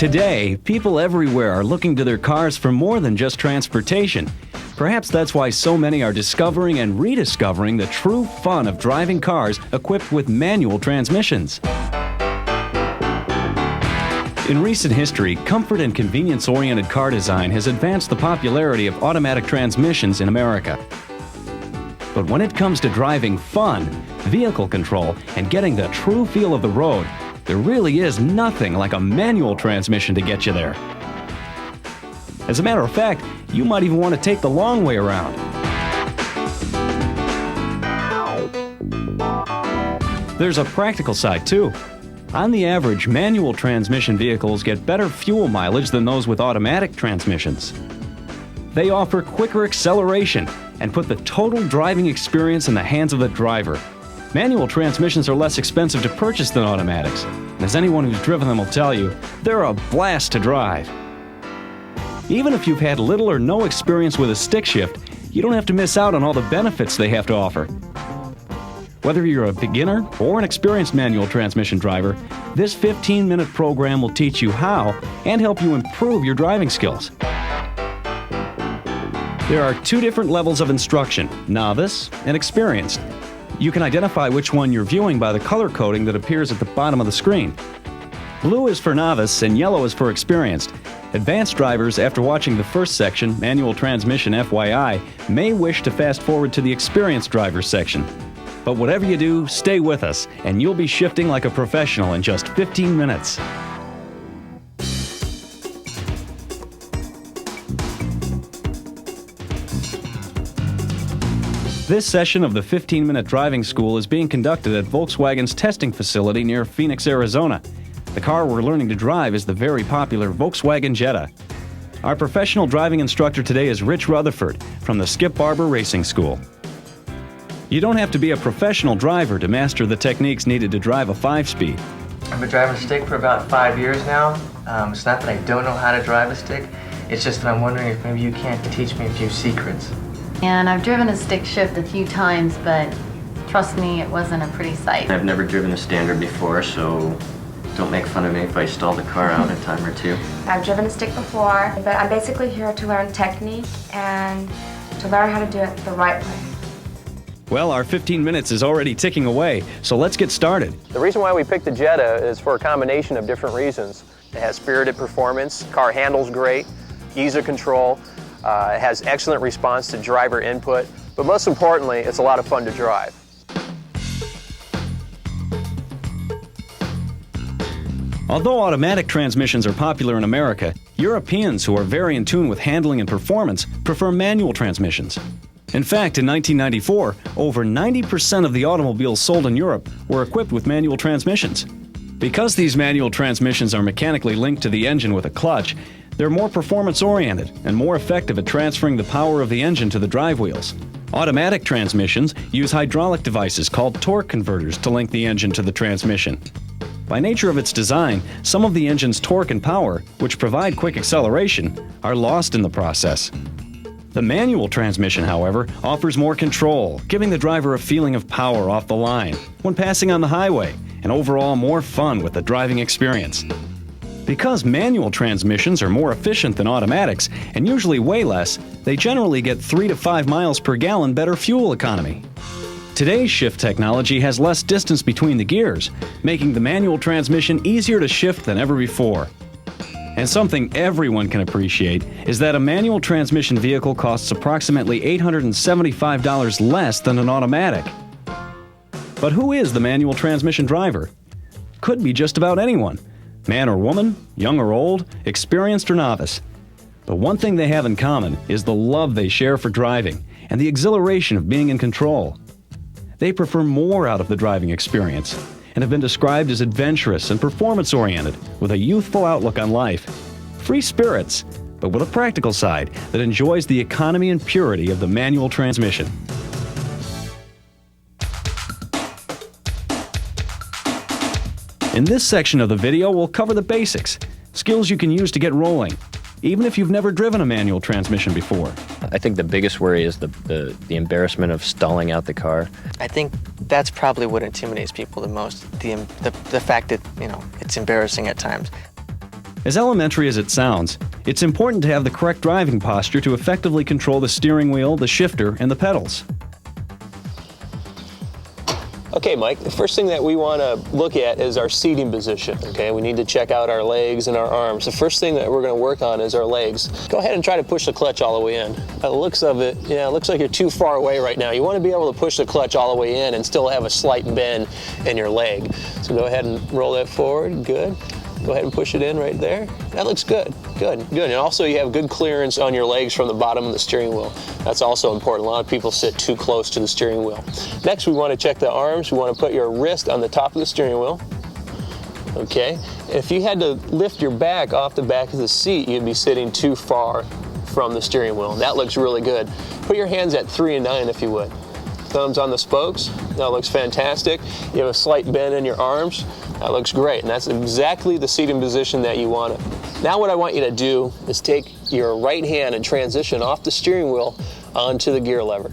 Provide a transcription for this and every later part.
Today, people everywhere are looking to their cars for more than just transportation. Perhaps that's why so many are discovering and rediscovering the true fun of driving cars equipped with manual transmissions. In recent history, comfort and convenience-oriented car design has advanced the popularity of automatic transmissions in America. But when it comes to driving fun, vehicle control, and getting the true feel of the road, there really is nothing like a manual transmission to get you there. As a matter of fact, you might even want to take the long way around. There's a practical side too. On the average, manual transmission vehicles get better fuel mileage than those with automatic transmissions. They offer quicker acceleration and put the total driving experience in the hands of the driver. Manual transmissions are less expensive to purchase than automatics, and as anyone who's driven them will tell you, they're a blast to drive. Even if you've had little or no experience with a stick shift, you don't have to miss out on all the benefits they have to offer. Whether you're a beginner or an experienced manual transmission driver, this 15-minute program will teach you how and help you improve your driving skills. There are two different levels of instruction, novice and experienced. You can identify which one you're viewing by the color coding that appears at the bottom of the screen. Blue is for novice and yellow is for experienced. Advanced drivers, after watching the first section, Manual Transmission FYI, may wish to fast forward to the experienced drivers section. But whatever you do, stay with us, and you'll be shifting like a professional in just 15 minutes. This session of the 15-minute driving school is being conducted at Volkswagen's testing facility near Phoenix, Arizona. The car we're learning to drive is the very popular Volkswagen Jetta. Our professional driving instructor today is Rich Rutherford from the Skip Barber Racing School. You don't have to be a professional driver to master the techniques needed to drive a 5-speed. I've been driving a stick for about 5 years now. It's not that I don't know how to drive a stick, it's just that I'm wondering if maybe you can't teach me a few secrets. And I've driven a stick shift a few times, but trust me, it wasn't a pretty sight. I've never driven a standard before, so don't make fun of me if I stall the car out a time or two. I've driven a stick before, but I'm basically here to learn technique and to learn how to do it the right way. Well, our 15 minutes is already ticking away, so let's get started. The reason why we picked the Jetta is for a combination of different reasons. It has spirited performance, car handles great, ease of control, it has excellent response to driver input, but most importantly, it's a lot of fun to drive. Although automatic transmissions are popular in America, Europeans who are very in tune with handling and performance prefer manual transmissions. In fact, in 1994, over 90% of the automobiles sold in Europe were equipped with manual transmissions. Because these manual transmissions are mechanically linked to the engine with a clutch, they're more performance-oriented and more effective at transferring the power of the engine to the drive wheels. Automatic transmissions use hydraulic devices called torque converters to link the engine to the transmission. By nature of its design, some of the engine's torque and power, which provide quick acceleration, are lost in the process. The manual transmission, however, offers more control, giving the driver a feeling of power off the line when passing on the highway, and overall more fun with the driving experience. Because manual transmissions are more efficient than automatics and usually weigh less, they generally get 3 to 5 miles per gallon better fuel economy. Today's shift technology has less distance between the gears, making the manual transmission easier to shift than ever before. And something everyone can appreciate is that a manual transmission vehicle costs approximately $875 less than an automatic. But who is the manual transmission driver? Could be just about anyone. Man or woman, young or old, experienced or novice. But one thing they have in common is the love they share for driving and the exhilaration of being in control. They prefer more out of the driving experience and have been described as adventurous and performance-oriented with a youthful outlook on life. Free spirits, but with a practical side that enjoys the economy and purity of the manual transmission. In this section of the video, we'll cover the basics, skills you can use to get rolling, even if you've never driven a manual transmission before. I think the biggest worry is the embarrassment of stalling out the car. I think that's probably what intimidates people the most, the fact that, it's embarrassing at times. As elementary as it sounds, it's important to have the correct driving posture to effectively control the steering wheel, the shifter, and the pedals. Okay, Mike, the first thing that we want to look at is our seating position, okay? We need to check out our legs and our arms. The first thing that we're going to work on is our legs. Go ahead and try to push the clutch all the way in. By the looks of it, yeah, it looks like you're too far away right now. You want to be able to push the clutch all the way in and still have a slight bend in your leg. So go ahead and roll that forward, good. Go ahead and push it in right there. That looks good, good. And also you have good clearance on your legs from the bottom of the steering wheel. That's also important. A lot of people sit too close to the steering wheel. Next, we want to check the arms. We want to put your wrist on the top of the steering wheel. Okay, if you had to lift your back off the back of the seat, you'd be sitting too far from the steering wheel. That looks really good. Put your hands at 3 and 9 if you would. Thumbs on the spokes. That looks fantastic. You have a slight bend in your arms. That looks great, and that's exactly the seating position that you want it. Now what I want you to do is take your right hand and transition off the steering wheel onto the gear lever.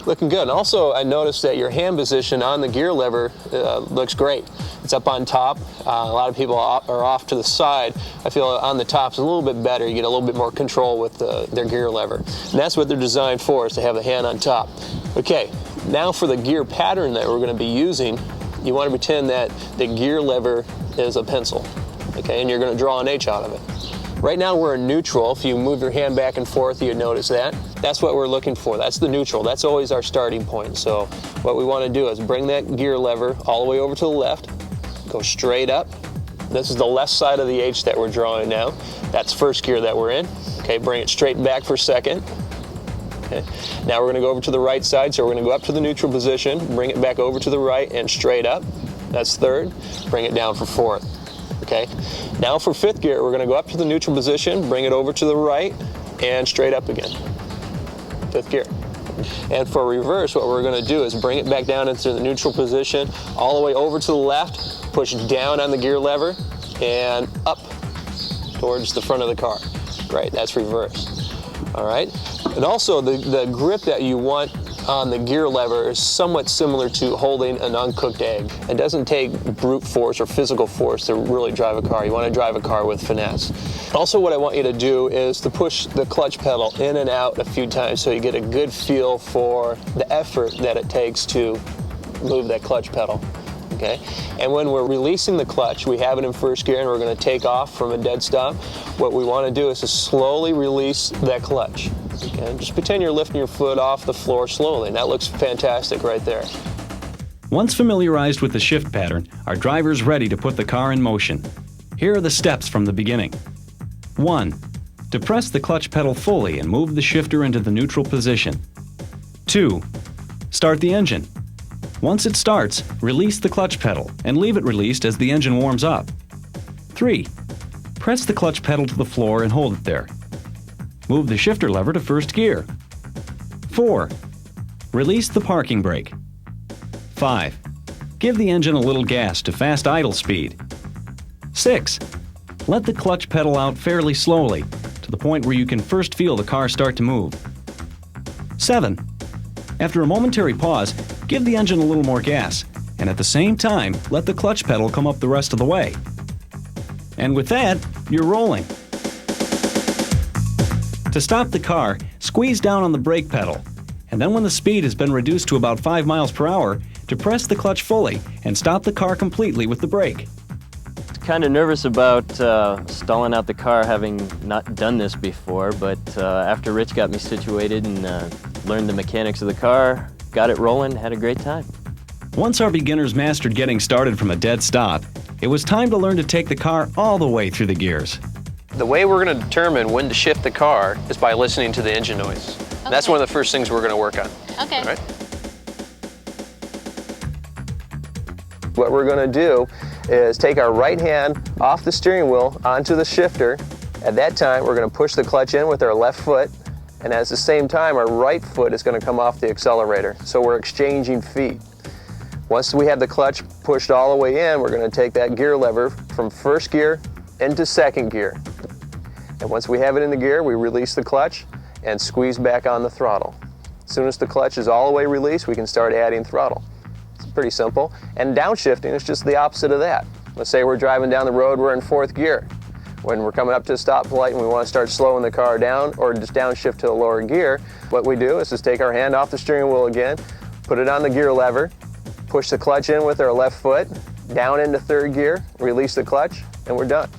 Looking good. And also, I noticed that your hand position on the gear lever looks great. It's up on top. A lot of people are off to the side. I feel on the top's a little bit better. You get a little bit more control with their gear lever. And that's what they're designed for, is to have the hand on top. Okay, now for the gear pattern that we're going to be using, you want to pretend that the gear lever is a pencil, okay, and you're going to draw an H out of it. Right now we're in neutral. If you move your hand back and forth, you'd notice that. That's what we're looking for. That's the neutral. That's always our starting point. So what we want to do is bring that gear lever all the way over to the left, go straight up. This is the left side of the H that we're drawing now. That's first gear that we're in. Okay, bring it straight back for second. Okay. Now we're going to go over to the right side, so we're going to go up to the neutral position, bring it back over to the right and straight up. That's third. Bring it down for fourth. Okay. Now for fifth gear, we're going to go up to the neutral position, bring it over to the right and straight up again. Fifth gear. And for reverse, what we're going to do is bring it back down into the neutral position, all the way over to the left, push down on the gear lever and up towards the front of the car. Great, that's reverse. All right. And also the grip that you want on the gear lever is somewhat similar to holding an uncooked egg. It doesn't take brute force or physical force to really drive a car. You want to drive a car with finesse. Also, what I want you to do is to push the clutch pedal in and out a few times so you get a good feel for the effort that it takes to move that clutch pedal. Okay? And when we're releasing the clutch, we have it in first gear and we're going to take off from a dead stop. What we want to do is to slowly release that clutch. Okay? Just pretend you're lifting your foot off the floor slowly, and that looks fantastic right there. Once familiarized with the shift pattern, our driver's ready to put the car in motion. Here are the steps from the beginning. 1. Depress the clutch pedal fully and move the shifter into the neutral position. 2. Start the engine. Once it starts, release the clutch pedal and leave it released as the engine warms up. 3. Press the clutch pedal to the floor and hold it there. Move the shifter lever to first gear. 4. Release the parking brake. 5. Give the engine a little gas to fast idle speed. 6. Let the clutch pedal out fairly slowly, to the point where you can first feel the car start to move. 7. After a momentary pause, give the engine a little more gas, and at the same time, let the clutch pedal come up the rest of the way. And with that, you're rolling. To stop the car, squeeze down on the brake pedal, and then when the speed has been reduced to about 5 miles per hour, depress the clutch fully and stop the car completely with the brake. Kind of nervous about stalling out the car, having not done this before, but after Rich got me situated and learned the mechanics of the car, got it rolling, had a great time. Once our beginners mastered getting started from a dead stop, it was time to learn to take the car all the way through the gears. The way we're going to determine when to shift the car is by listening to the engine noise. Okay. That's one of the first things we're going to work on. Okay. All right? What we're going to do is take our right hand off the steering wheel onto the shifter. At that time, we're going to push the clutch in with our left foot, and at the same time, our right foot is going to come off the accelerator. So we're exchanging feet. Once we have the clutch pushed all the way in, we're going to take that gear lever from first gear into second gear. And once we have it in the gear, we release the clutch and squeeze back on the throttle. As soon as the clutch is all the way released, we can start adding throttle. It's pretty simple. And downshifting is just the opposite of that. Let's say we're driving down the road, we're in fourth gear. When we're coming up to a stoplight and we want to start slowing the car down or just downshift to a lower gear, what we do is just take our hand off the steering wheel again, put it on the gear lever, push the clutch in with our left foot, down into third gear, release the clutch, and we're done.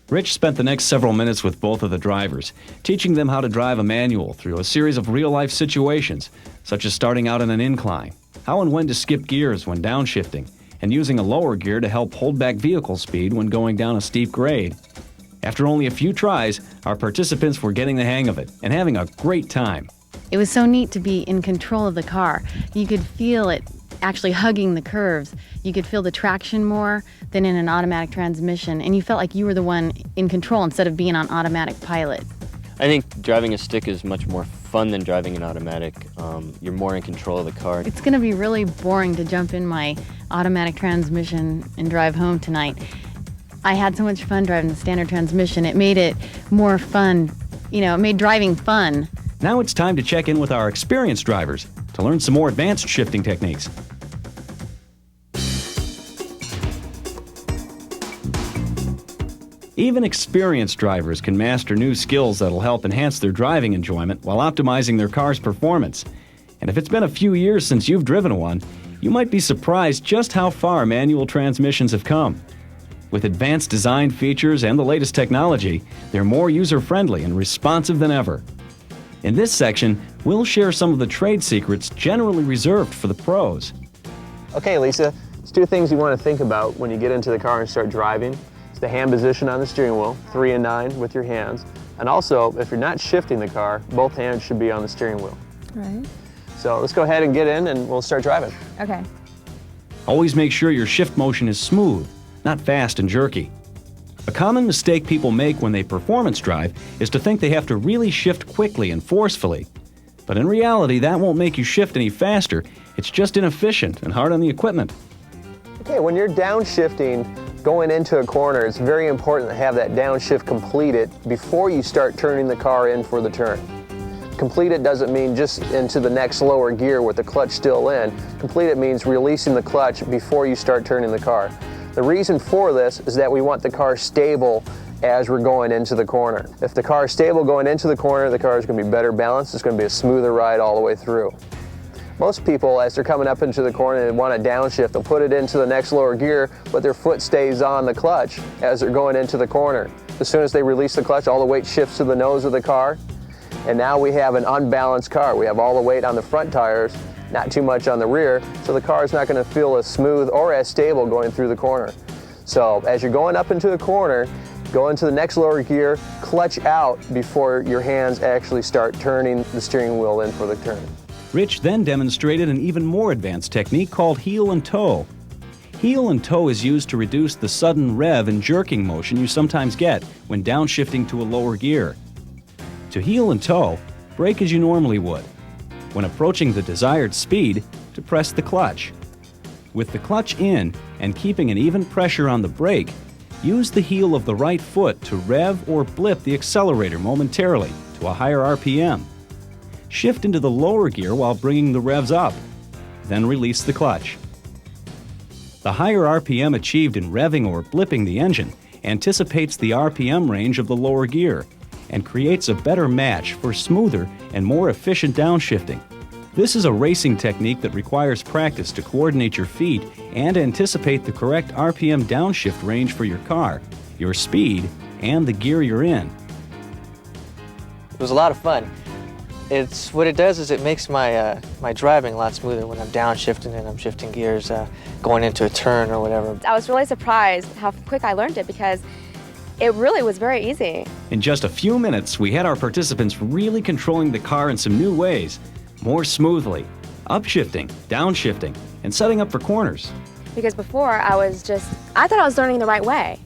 Rich spent the next several minutes with both of the drivers, teaching them how to drive a manual through a series of real-life situations, such as starting out in an incline, how and when to skip gears when downshifting, and using a lower gear to help hold back vehicle speed when going down a steep grade. After only a few tries, our participants were getting the hang of it and having a great time. It was so neat to be in control of the car. You could feel it actually hugging the curves. You could feel the traction more than in an automatic transmission, and you felt like you were the one in control instead of being on automatic pilot. I think driving a stick is much more fun than driving an automatic. You're more in control of the car. It's going to be really boring to jump in my automatic transmission and drive home tonight. I had so much fun driving the standard transmission. It made it more fun. It made driving fun. Now it's time to check in with our experienced drivers to learn some more advanced shifting techniques. Even experienced drivers can master new skills that'll help enhance their driving enjoyment while optimizing their car's performance. And if it's been a few years since you've driven one, you might be surprised just how far manual transmissions have come. With advanced design features and the latest technology, they're more user-friendly and responsive than ever. In this section, we'll share some of the trade secrets generally reserved for the pros. Okay, Lisa, there's two things you want to think about when you get into the car and start driving. It's the hand position on the steering wheel, 3 and 9 with your hands. And also, if you're not shifting the car, both hands should be on the steering wheel. Right. So let's go ahead and get in and we'll start driving. Okay. Always make sure your shift motion is smooth, not fast and jerky. A common mistake people make when they performance drive is to think they have to really shift quickly and forcefully. But in reality, that won't make you shift any faster. It's just inefficient and hard on the equipment. Okay, when you're downshifting, going into a corner, it's very important to have that downshift completed before you start turning the car in for the turn. Completed doesn't mean just into the next lower gear with the clutch still in. Completed means releasing the clutch before you start turning the car. The reason for this is that we want the car stable as we're going into the corner. If the car is stable going into the corner, the car is going to be better balanced. It's going to be a smoother ride all the way through. Most people, as they're coming up into the corner and want to downshift, they'll put it into the next lower gear, but their foot stays on the clutch as they're going into the corner. As soon as they release the clutch, all the weight shifts to the nose of the car, and now we have an unbalanced car. We have all the weight on the front tires, not too much on the rear, so the car is not going to feel as smooth or as stable going through the corner. So as you're going up into the corner, go into the next lower gear, clutch out before your hands actually start turning the steering wheel in for the turn. Rich then demonstrated an even more advanced technique called heel and toe. Heel and toe is used to reduce the sudden rev and jerking motion you sometimes get when downshifting to a lower gear. To heel and toe, brake as you normally would. When approaching the desired speed, to press the clutch. With the clutch in and keeping an even pressure on the brake, use the heel of the right foot to rev or blip the accelerator momentarily to a higher RPM. Shift into the lower gear while bringing the revs up, then release the clutch. The higher RPM achieved in revving or blipping the engine anticipates the RPM range of the lower gear and creates a better match for smoother and more efficient downshifting. This is a racing technique that requires practice to coordinate your feet and anticipate the correct RPM downshift range for your car, your speed, and the gear you're in. It was a lot of fun. What it does is it makes my driving a lot smoother when I'm downshifting and I'm shifting gears, going into a turn or whatever. I was really surprised how quick I learned it because it really was very easy. In just a few minutes, we had our participants really controlling the car in some new ways, more smoothly, upshifting, downshifting, and setting up for corners. Because before I thought I was learning the right way.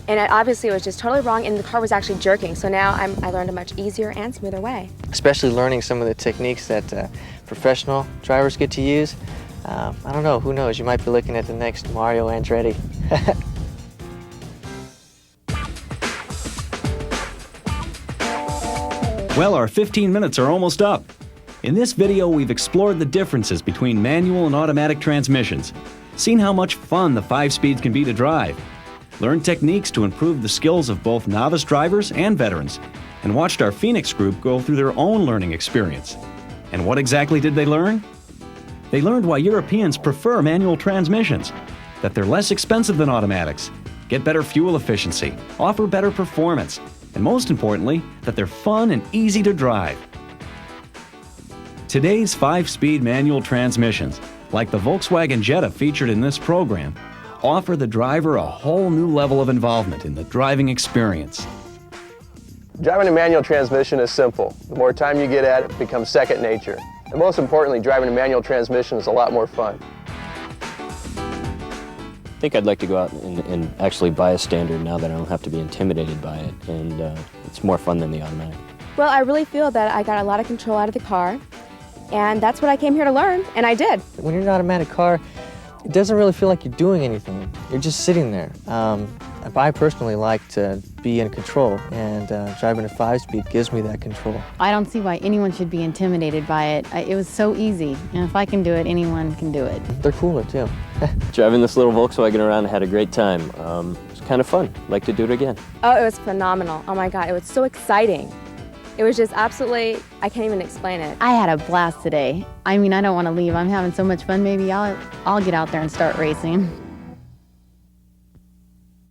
And obviously it was just totally wrong and the car was actually jerking. So now I learned a much easier and smoother way. Especially learning some of the techniques that professional drivers get to use. I don't know, who knows, you might be looking at the next Mario Andretti. Well, our 15 minutes are almost up. In this video, we've explored the differences between manual and automatic transmissions, seen how much fun the 5 speeds can be to drive. learned techniques to improve the skills of both novice drivers and veterans, and watched our Phoenix group go through their own learning experience. And what exactly did they learn? They learned why Europeans prefer manual transmissions, that they're less expensive than automatics, get better fuel efficiency, offer better performance, and most importantly, that they're fun and easy to drive. Today's 5-speed manual transmissions, like the Volkswagen Jetta featured in this program, offer the driver a whole new level of involvement in the driving experience. Driving a manual transmission is simple. The more time you get at it, it becomes second nature. And most importantly, driving a manual transmission is a lot more fun. I think I'd like to go out and actually buy a standard now that I don't have to be intimidated by it, and it's more fun than the automatic. Well, I really feel that I got a lot of control out of the car, and that's what I came here to learn, and I did. When you're in an automatic car, it doesn't really feel like you're doing anything. You're just sitting there. I personally like to be in control, and driving a 5-speed gives me that control. I don't see why anyone should be intimidated by it. It was so easy, and if I can do it, anyone can do it. They're cooler too. Driving this little Volkswagen around, I had a great time. It was kind of fun. Like to do it again. Oh, it was phenomenal. Oh my God, it was so exciting. It was just absolutely, I can't even explain it. I had a blast today. I mean, I don't want to leave. I'm having so much fun. Maybe I'll get out there and start racing.